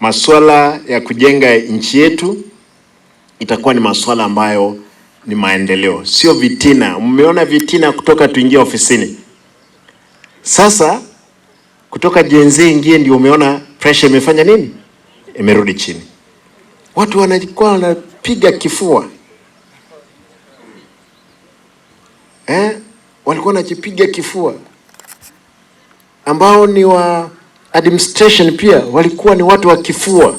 Masuala ya kujenga nchi yetu itakuwa ni masuala ambayo ni maendeleo, sio vitina. Mmeona vitina kutoka tuingie ofisini. Sasa kutoka Gen Z ingie ndio umeona pressure imefanya nini? Imerudi chini. Watu wanakuwa wanapiga kifua. Walikuwa wanajipiga kifua. Ambao ni wa administration pia walikuwa ni watu wa kifua.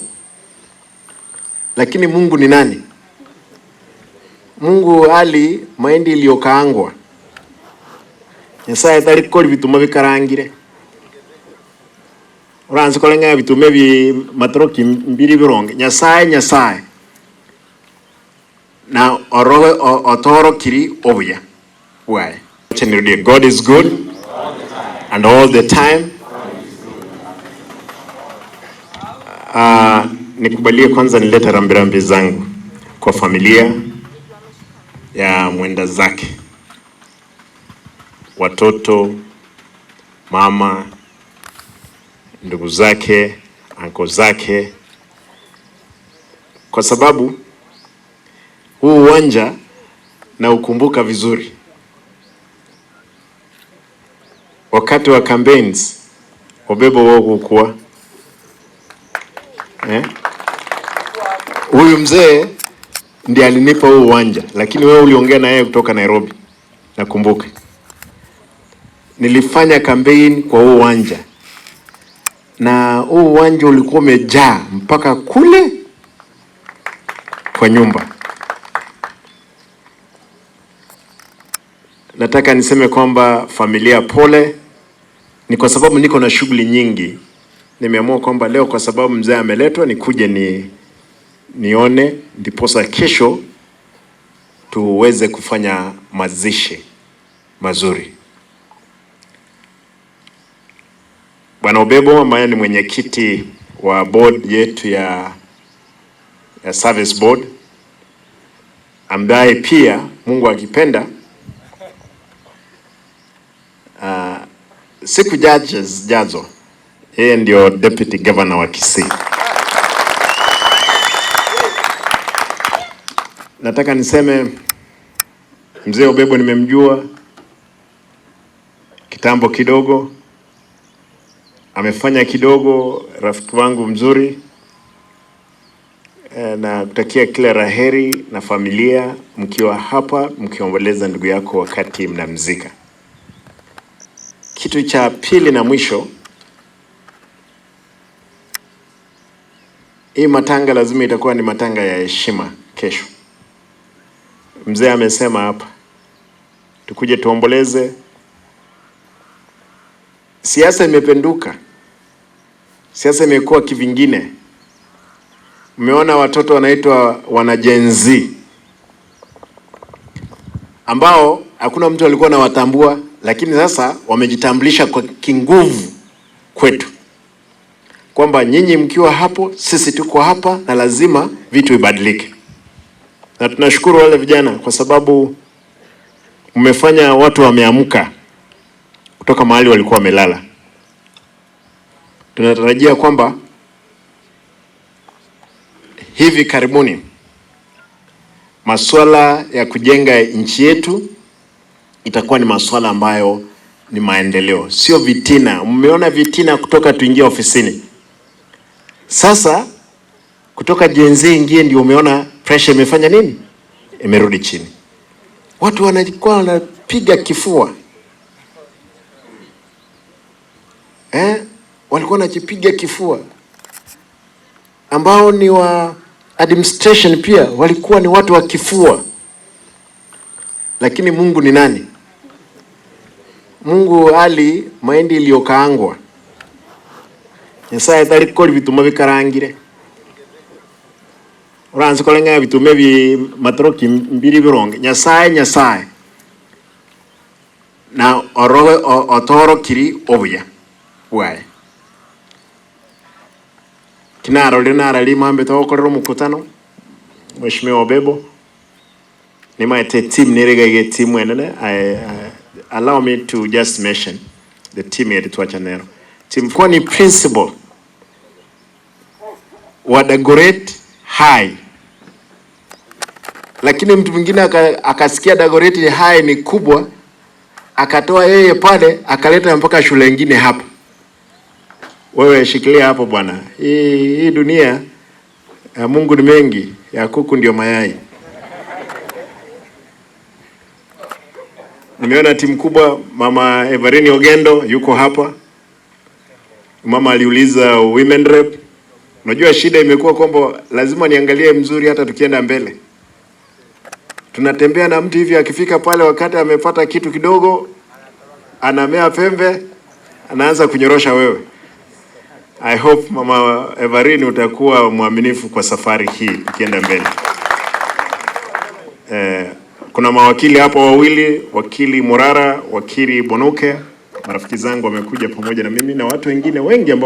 Lakini Mungu ni nani? Mungu ali mahindi iliyokaangwa. Nyasaye tari kori bituma bikarangire. Uranzi kolenga bitume bi matoroki mbiri bironge. Nyasaye. Na orowe otoro kiri obuya. Why? God is good and all the time. Nikubalie kwanza nilete rambirambi zangu kwa familia ya mwenda zake, watoto, mama, ndugu zake, anko zake, kwa sababu huu uwanja na ukumbuka vizuri. Wakati wa campaigns Obebo wao kuwa huyu mzee ndiye alinipa huu uwanja, lakini wewe uliongea na yeye kutoka Nairobi. Nakumbuka nilifanya campaign kwa huu uwanja, na huu uwanja ulikuwa umejaa mpaka kule kwa nyumba. Nataka niseme kwamba familia pole, ni kwa sababu niko na shughuli nyingi. Nimeamua kwamba leo kwa sababu mzee ameletwa nikuje nione, ndiposa kesho tuweze kufanya mazishi mazuri. Bwana Obebo ambaye ni mwenyekiti wa board yetu ya service board, ambaye pia Mungu akipenda siku jazo yeye ndio deputy governor wa Kisii. Nataka niseme mzee Obebo nimemjua kitambo kidogo, amefanya kidogo, rafiki wangu mzuri, na kutakia kila raheri na familia mkiwa hapa mkiomboleza ndugu yako wakati mnamzika. Kitu cha pili na mwisho, hii matanga lazima itakuwa ni matanga ya heshima kesho. Mzee amesema hapa tukuje tuomboleze. Siasa imependuka. Siasa imekuwa kivingine. Mmeona watoto wanaitwa wana Gen Z ambao hakuna mtu alikuwa anawatambua, lakini sasa wamejitambulisha kwa kinguvu kwetu kwamba nyinyi mkiwa hapo sisi tuko hapa na lazima vitu ibadilike. Na tunashukuru wale vijana kwa sababu mmefanya watu wameamka kutoka mahali walikuwa wamelala. Tunatarajia kwamba hivi karibuni masuala ya kujenga nchi yetu itakuwa ni masuala ambayo ni maendeleo, sio vitina. Mmeona vitina kutoka tuingie ofisini. Sasa kutoka Gen Z ingie ndio umeona pressure imefanya nini? Imerudi chini. Watu wanakuwa wanapiga kifua. Walikuwa wanajipiga kifua. Ambao ni wa administration pia walikuwa ni watu wa kifua. Lakini Mungu ni nani? Mungu ali mahindi iliyokaangwa. Nyasaye tari kori bituma bikarangire. Uranzi kolenga bitume bi matoroki mbiri bironge. Nyasaye. Na orowe otoro kiri obuya. Why? tinaro linara limambe tokorero mkutano Mheshimiwa Obebo nimaete team nirege team wenene. Allow me to just mention the team ya Chanero. Team kwa ni principal wa Dagoretti High, lakini mtu mwingine akasikia Dagoretti High ni kubwa, akatoa yeye pale akaleta mpaka shule nyingine hapa. Wewe shikilia hapo bwana. Hii dunia ya Mungu ni mengi, ya kuku ndio mayai. Nimeona timu kubwa, Mama Everini Ogendo yuko hapa. Mama aliuliza women rep. Unajua shida imekuwa kwamba lazima niangalie mzuri hata tukienda mbele. Tunatembea na mtu hivi, akifika pale wakati amepata kitu kidogo anamea pembe, anaanza kunyorosha wewe. I hope Mama Everini utakuwa mwaminifu kwa safari hii tukienda mbele. Kuna mawakili hapa wawili, wakili Morara, wakili Bonoke, marafiki zangu wamekuja pamoja na mimi na watu wengine wengi ambao